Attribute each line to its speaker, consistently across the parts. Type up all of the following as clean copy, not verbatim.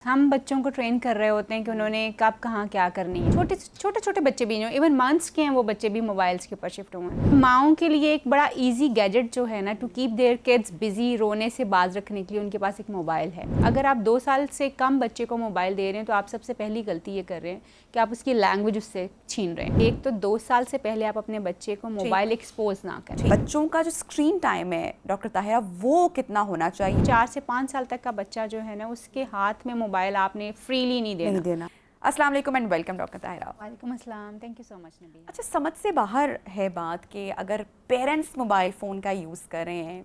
Speaker 1: हम बच्चों को ट्रेन कर रहे होते हैं कि उन्होंने कब कहाँ क्या करनी है। छोटे छोटे बच्चे भी हैं, इवन मंथ्स के हैं, वो बच्चे भी मोबाइल्स के ऊपर शिफ्ट हुए हैं। माओं के लिए एक बड़ा इजी गैजेट जो है ना, to keep their kids busy, रोने से बाज रखने के लिए उनके पास एक मोबाइल है। अगर आप 2 साल से कम बच्चे को मोबाइल दे रहे हैं तो आप सबसे पहली गलती ये कर रहे हैं कि आप उसकी लैंग्वेज उससे छीन रहे हैं। एक तो 2 साल से पहले आप अपने बच्चे को मोबाइल एक्सपोज ना करें।
Speaker 2: बच्चों का जो स्क्रीन टाइम है डॉक्टर ताहिरा, वो कितना होना चाहिए?
Speaker 1: 4 से 5 साल तक का बच्चा जो है ना, उसके हाथ में मोबाइल आपने फ्रीली नहीं देना।
Speaker 2: अस्सलाम वालेकुम एंड वेलकम डॉक्टर ताहिरा।
Speaker 1: वालेकुम अस्सलाम, थैंक यू सो मच नबी।
Speaker 2: अच्छा, समझ से बाहर है बात कि अगर पेरेंट्स मोबाइल फ़ोन का यूज़ कर रहे हैं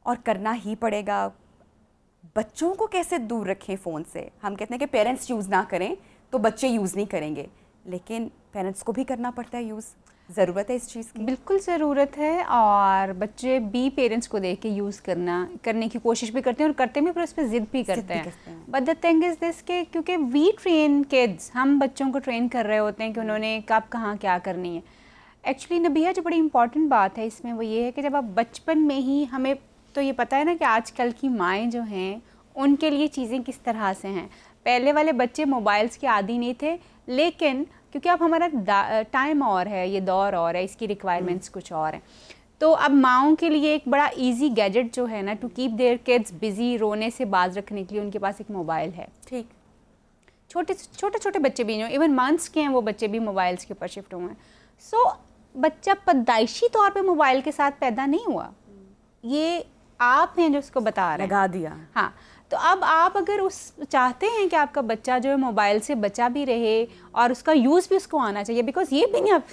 Speaker 2: और करना ही पड़ेगा, बच्चों को कैसे दूर रखें फ़ोन से? हम कहते हैं कि पेरेंट्स यूज़ ना करें तो बच्चे यूज़ नहीं करेंगे, लेकिन पेरेंट्स को भी करना पड़ता है यूज़। ज़रूरत है इस चीज़ की?
Speaker 1: बिल्कुल ज़रूरत है, और बच्चे भी पेरेंट्स को देख के यूज़ करने की कोशिश भी करते हैं और करते भी, पर उस पर ज़िद भी करते हैं। But the thing is this के क्योंकि वी ट्रेन किड्स, हम बच्चों को ट्रेन कर रहे होते हैं कि उन्होंने कब कहाँ क्या करनी है। एक्चुअली नबिया, जो बड़ी इंपॉर्टेंट बात है इसमें वो ये है कि जब आप बचपन में ही, हमें तो ये पता है ना कि आजकल की माएँ जो हैं उनके लिए चीज़ें किस तरह से हैं। पहले वाले बच्चे मोबाइल्स के आदी नहीं थे, लेकिन क्योंकि अब हमारा टाइम और है, ये दौर और है, इसकी रिक्वायरमेंट्स कुछ और हैं, तो अब माओं के लिए एक बड़ा इजी गैजेट जो है ना, to keep their kids busy, रोने से बाज रखने के लिए उनके पास एक मोबाइल है।
Speaker 2: ठीक।
Speaker 1: छोटे छोटे बच्चे भी हैं, इवन मंथ्स के हैं, वो बच्चे भी मोबाइल्स के ऊपर शिफ्ट हुए हैं। सो बच्चा पैदाइशी तौर पे मोबाइल के साथ पैदा नहीं हुआ, ये आप हैं जो उसको बता रहे हैं,
Speaker 2: लगा दिया।
Speaker 1: हाँ, तो अब आप अगर चाहते हैं कि आपका बच्चा जो है मोबाइल से बचा भी रहे और उसका यूज़ भी उसको आना चाहिए, बिकॉज ये भी नहीं आप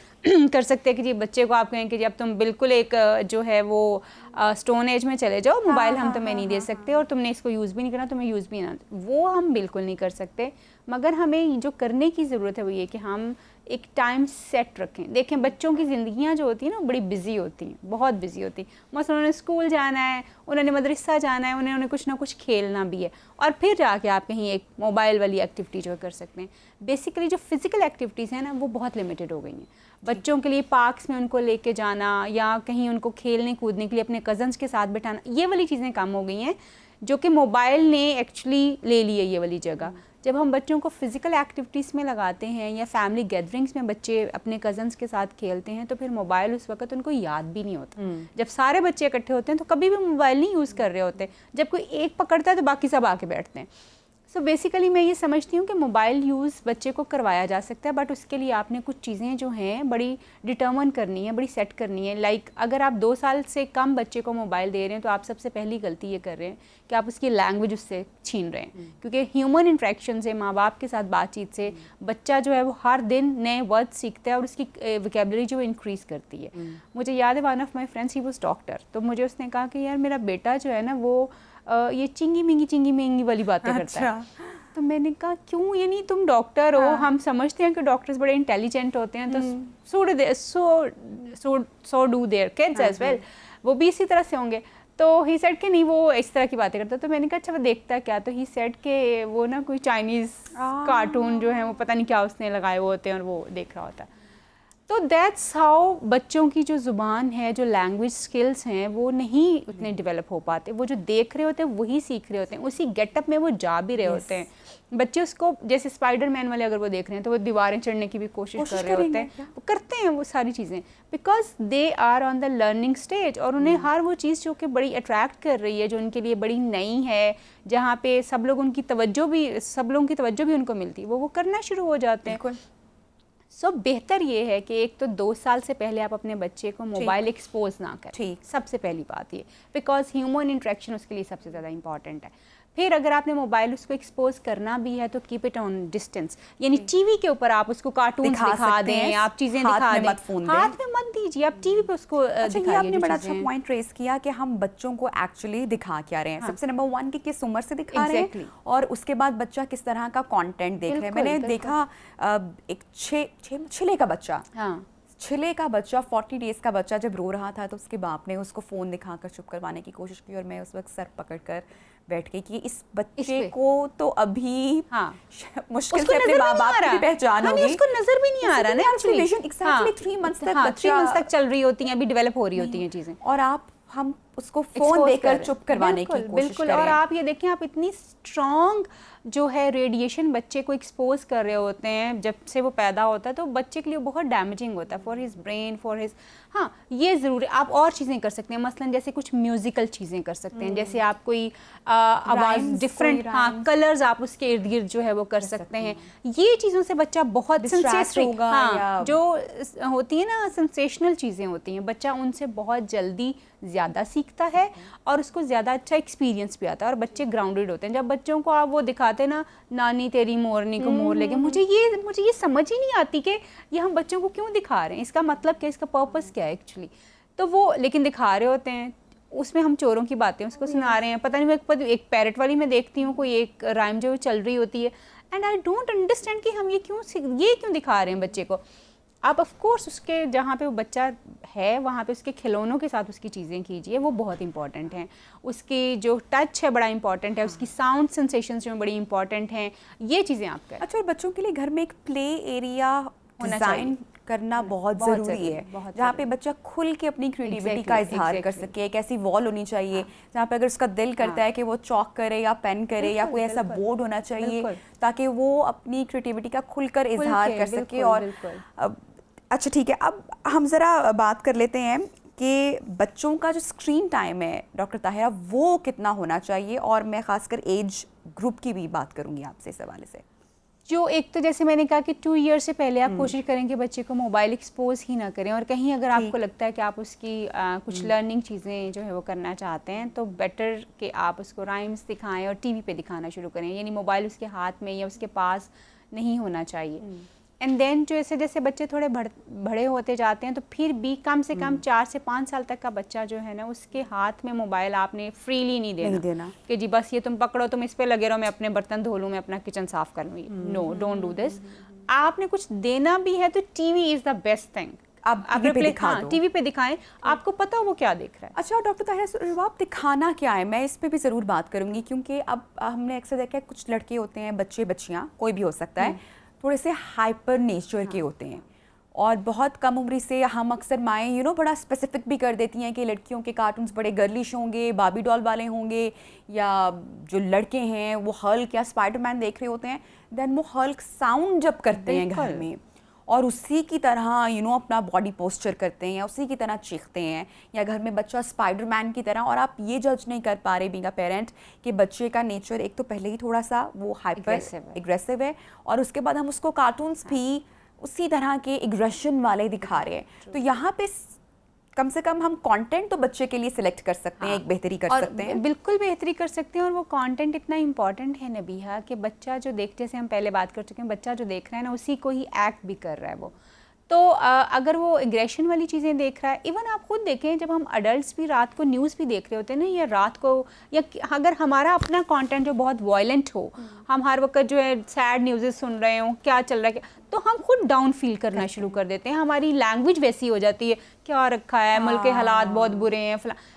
Speaker 1: कर सकते कि जी बच्चे को आप कहें कि जी अब तुम बिल्कुल एक जो है वो स्टोन एज में चले जाओ, मोबाइल हम तुम्हें नहीं दे सकते और तुमने इसको यूज़ भी नहीं करना, तुम्हें यूज़ भी ना, वो हम बिल्कुल नहीं कर सकते। मगर हमें जो करने की ज़रूरत है वो ये कि हम एक टाइम सेट रखें। देखें, बच्चों की ज़िंदगियाँ जो होती हैं ना, बड़ी बिजी होती हैं, बहुत बिजी होती हैं। मसलन उन्होंने स्कूल जाना है, उन्होंने मदरसा जाना है, उन्हें कुछ ना कुछ खेलना भी है, और फिर जाके आप कहीं एक मोबाइल वाली एक्टिविटी जो कर सकते हैं। बेसिकली जो फिज़िकल एक्टिविटीज़ हैं ना, वो बहुत लिमिटेड हो गई हैं। बच्चों के लिए पार्क्स में उनको लेके जाना या कहीं उनको खेलने कूदने के लिए अपने कज़न्स के साथ बिठाना, ये वाली चीज़ें कम हो गई हैं, जो कि मोबाइल ने एक्चुअली ले ली है ये वाली जगह। जब हम बच्चों को फिज़िकल एक्टिविटीज़ में लगाते हैं या फैमिली गैदरिंग्स में बच्चे अपने कज़न्स के साथ खेलते हैं, तो फिर मोबाइल उस वक्त उनको याद भी नहीं होता। जब सारे बच्चे इकट्ठे होते हैं तो कभी भी मोबाइल नहीं यूज़ कर रहे होते, जब कोई एक पकड़ता है तो बाकी सब आके बैठते हैं। सो बेसिकली मैं ये समझती हूँ कि मोबाइल यूज़ बच्चे को करवाया जा सकता है, बट उसके लिए आपने कुछ चीज़ें जो हैं बड़ी डिटर्मन करनी है, बड़ी सेट करनी है। लाइक अगर आप 2 साल से कम बच्चे को मोबाइल दे रहे हैं तो आप सबसे पहली गलती ये कर रहे हैं कि आप उसकी लैंग्वेज उससे छीन रहे हैं। क्योंकि ह्यूमन इंट्रैक्शन से, माँ बाप के साथ बातचीत से बच्चा जो है वो हर दिन नए वर्ड सीखता है और उसकी वोकैबुलरी जो इंक्रीज़ करती है। मुझे याद है, one of my friends, he was doctor, तो मुझे उसने कहा कि यार मेरा बेटा जो है ना वो ये चिंगी मिंगी वाली बातें करता है। तो मैंने कहा क्यों, यानी तुम डॉक्टर हो, हम समझते हैं कि डॉक्टर्स बड़े इंटेलिजेंट होते हैं, तो so do their kids as well, वो भी इसी तरह से होंगे। तो ही सेड कि नहीं, वो इस तरह की बातें करता। तो मैंने कहा अच्छा वो देखता क्या? तो ही सेड कि वो ना कोई चाइनीज़ कार्टून जो है वो पता नहीं क्या उसने लगाए हुए होते हैं और वो देख रहा होता है। तो दैट्स हाउ बच्चों की जो ज़ुबान है, जो लैंग्वेज स्किल्स हैं, वो नहीं उतने डेवलप हो पाते। वो जो देख रहे होते हैं वही सीख रहे होते हैं, उसी गेटअप में वो जा भी रहे होते हैं। बच्चे उसको, जैसे स्पाइडरमैन वाले अगर वो देख रहे हैं तो वो दीवारें चढ़ने की भी कोशिश कर रहे होते हैं, वो करते हैं वो सारी चीज़ें, because they are on the learning stage, और उन्हें हर वो चीज़ जो कि बड़ी अट्रैक्ट कर रही है, जो उनके लिए बड़ी नई है, जहाँ पे सब लोगों की तवज्जो भी उनको मिलती है, वो करना शुरू हो जाते हैं। सो बेहतर ये है कि एक तो 2 साल से पहले आप अपने बच्चे को मोबाइल एक्सपोज ना करें, सबसे पहली बात ये, बिकॉज ह्यूमन इंट्रैक्शन उसके लिए सबसे ज़्यादा इंपॉर्टेंट है। फिर अगर आपने मोबाइल उसको एक्सपोज करना भी है तो कीप इट ऑन डिस्टेंस, यानी टीवी के ऊपर आप उसको कार्टून दिखा दें, आप चीज़ें दिखा दें, हाथ में मत दीजिए, आप टीवी पे उसको दिखाइए।
Speaker 2: आपने बड़ा अच्छा पॉइंट रेस किया कि हम बच्चों को एक्चुअली दिखा क्या रहे हैं। सबसे नंबर 1 कि किस उम्र से दिखा रहे हैं, और उसके बाद बच्चा किस तरह का कंटेंट देख रहा है। मैंने देखा एक 6 का बच्चा, छिले का बच्चा, 40 डेज़ का बच्चा जब रो रहा था तो उसके बाप ने उसको फ़ोन दिखाकर चुप करवाने की कोशिश की, और मैं उस वक्त सर पकड़कर बैठ गई कि इस बच्चे को तो अभी मुश्किल से अपने माँ बाप की पहचान होगी,
Speaker 1: उसको नजर भी नहीं आ रहा ना।
Speaker 2: एक्चुअली 3 मंथ्स तक
Speaker 1: 3 मंथ्स तक चल रही होती हैं, अभी डेवलप हो रही होती हैं चीज़ें,
Speaker 2: और हम उसको फ़ोन देकर चुप करवाने की कोशिश
Speaker 1: बिल्कुल। और आप ये देखें, आप इतनी स्ट्रॉन्ग जो है रेडिएशन बच्चे को एक्सपोज कर रहे होते हैं जब से वो पैदा होता है, तो बच्चे के लिए बहुत डैमेजिंग होता है for his brain, for his, हाँ ये ज़रूर आप और चीज़ें कर सकते हैं, मसलन जैसे कुछ म्यूज़िकल चीज़ें कर सकते हैं, जैसे आप कोई आवाज़ डिफरेंट, हाँ कलर्स आप उसके इर्द गिर्द जो है वो कर सकते हैं। ये चीज़ों से बच्चा बहुत सेंसेशनल, हाँ जो होती है ना सेंसेशनल चीज़ें होती हैं, बच्चा उनसे बहुत जल्दी ज़्यादा सीखता है और उसको ज़्यादा अच्छा एक्सपीरियंस भी आता है और बच्चे ग्राउंडेड होते हैं। जब बच्चों को आप वो दिखाते ना, नानी तेरी मोरनी को मोर लेके, मुझे ये समझ ही नहीं आती कि ये हम बच्चों को क्यों दिखा रहे हैं, इसका मतलब क्या, इसका पर्पस क्या है एक्चुअली। तो वो लेकिन दिखा रहे होते हैं, उसमें हम चोरों की बातें उसको सुना रहे हैं, पता नहीं मैं एक पैरट वाली में देखती हूँ कोई एक राइम जो चल रही होती है, एंड आई डोंट अंडरस्टैंड कि हम ये क्यों दिखा रहे हैं बच्चे को। आप ऑफ कोर्स उसके जहाँ पे वो बच्चा है वहाँ पे उसके खिलौनों के साथ उसकी चीज़ें कीजिए, वो बहुत इंपॉर्टेंट हैं। उसकी जो टच है बड़ा इंपॉर्टेंट है, उसकी साउंड सेंसेशंस जो बड़ी इंपॉर्टेंट हैं, ये चीज़ें आप करें।
Speaker 2: अच्छा, और बच्चों के लिए घर में एक प्ले एरिया डिज़ाइन करना बहुत ज़रूरी है, जहाँ पे बच्चा खुल के अपनी क्रिएटिविटी का इजहार कर सके। एक ऐसी वॉल होनी चाहिए जहाँ पे अगर उसका दिल करता है कि वो चॉक करे या पेन करे या कोई ऐसा बोर्ड होना चाहिए ताकि वो अपनी क्रिएटिविटी का खुलकर इजहार कर सके। और अच्छा ठीक है, अब हम ज़रा बात कर लेते हैं कि बच्चों का जो स्क्रीन टाइम है डॉक्टर ताहिरा, वो कितना होना चाहिए, और मैं खासकर एज ग्रुप की भी बात करूँगी आपसे इस हवाले से।
Speaker 1: जो एक तो जैसे मैंने कहा कि 2 ईयर से पहले आप कोशिश करें कि बच्चे को मोबाइल एक्सपोज ही ना करें, और कहीं अगर आपको लगता है कि आप उसकी कुछ लर्निंग चीज़ें जो है वो करना चाहते हैं तो बेटर कि आप उसको राइम्स दिखाएं और टीवी पे दिखाना शुरू करें, यानी मोबाइल उसके हाथ में या उसके पास नहीं होना चाहिए। एंड देन जो ऐसे जैसे बच्चे थोड़े बड़े होते जाते हैं तो फिर भी कम से कम 4 से 5 साल तक का बच्चा जो है ना, उसके हाथ में मोबाइल आपने फ्रीली नहीं देना कि जी बस ये तुम पकड़ो, तुम इस पे लगे रहो, मैं अपने बर्तन धो लूँ, मैं अपना किचन साफ कर लूँ। No, don't do this. आपने कुछ देना भी है तो TV is the best thing. आप टीवी पे दिखाएं, आपको पता हो वो क्या देख रहा है।
Speaker 2: अच्छा डॉक्टर ताहिरा, आप दिखाना क्या है, मैं इस पे भी ज़रूर बात करूँगी, क्योंकि अब हमने अक्सर देखा है कुछ लड़के होते हैं, बच्चे बच्चियाँ कोई भी हो सकता है, थोड़े से हाइपर नेचर के होते हैं, और बहुत कम उम्र से हम अक्सर माएँ बड़ा स्पेसिफिक भी कर देती हैं कि लड़कियों के कार्टून्स बड़े गर्लिश होंगे, बाबी डॉल वाले होंगे, या जो लड़के हैं वो हल्क या स्पाइडरमैन देख रहे होते हैं, देन वो हल्क साउंड जब करते हैं घर में और उसी की तरह अपना बॉडी पोस्चर करते हैं या उसी की तरह चीखते हैं, या घर में बच्चा स्पाइडरमैन की तरह, और आप ये जज नहीं कर पा रहे बीइंग अ पेरेंट कि बच्चे का नेचर एक तो पहले ही थोड़ा सा वो हाइपर एग्रेसिव है, और उसके बाद हम उसको कार्टून्स भी उसी तरह के एग्रेशन वाले दिखा रहे हैं। तो यहाँ पे कम से कम हम कंटेंट तो बच्चे के लिए सिलेक्ट कर सकते हैं, एक बेहतरी कर सकते हैं,
Speaker 1: बिल्कुल बेहतरी कर सकते हैं। और वो कंटेंट इतना इंपॉर्टेंट है नबीहा कि बच्चा जो जैसे हम पहले बात कर चुके हैं, बच्चा जो देख रहा है ना उसी को ही एक्ट भी कर रहा है वो। तो अगर वो एग्रेशन वाली चीज़ें देख रहा है, इवन आप खुद देखें जब हम अडल्ट्स भी रात को न्यूज़ भी देख रहे होते हैं ना, या रात को, या अगर हमारा अपना कंटेंट जो बहुत वायलेंट हो, हम हर वक्त जो है सैड न्यूज़ सुन रहे हो, क्या चल रहा है, तो हम खुद डाउन फील करना शुरू कर देते हैं, हमारी लैंग्वेज वैसी हो जाती है, क्या रखा है, मुल्क के हालात बहुत बुरे हैं फला।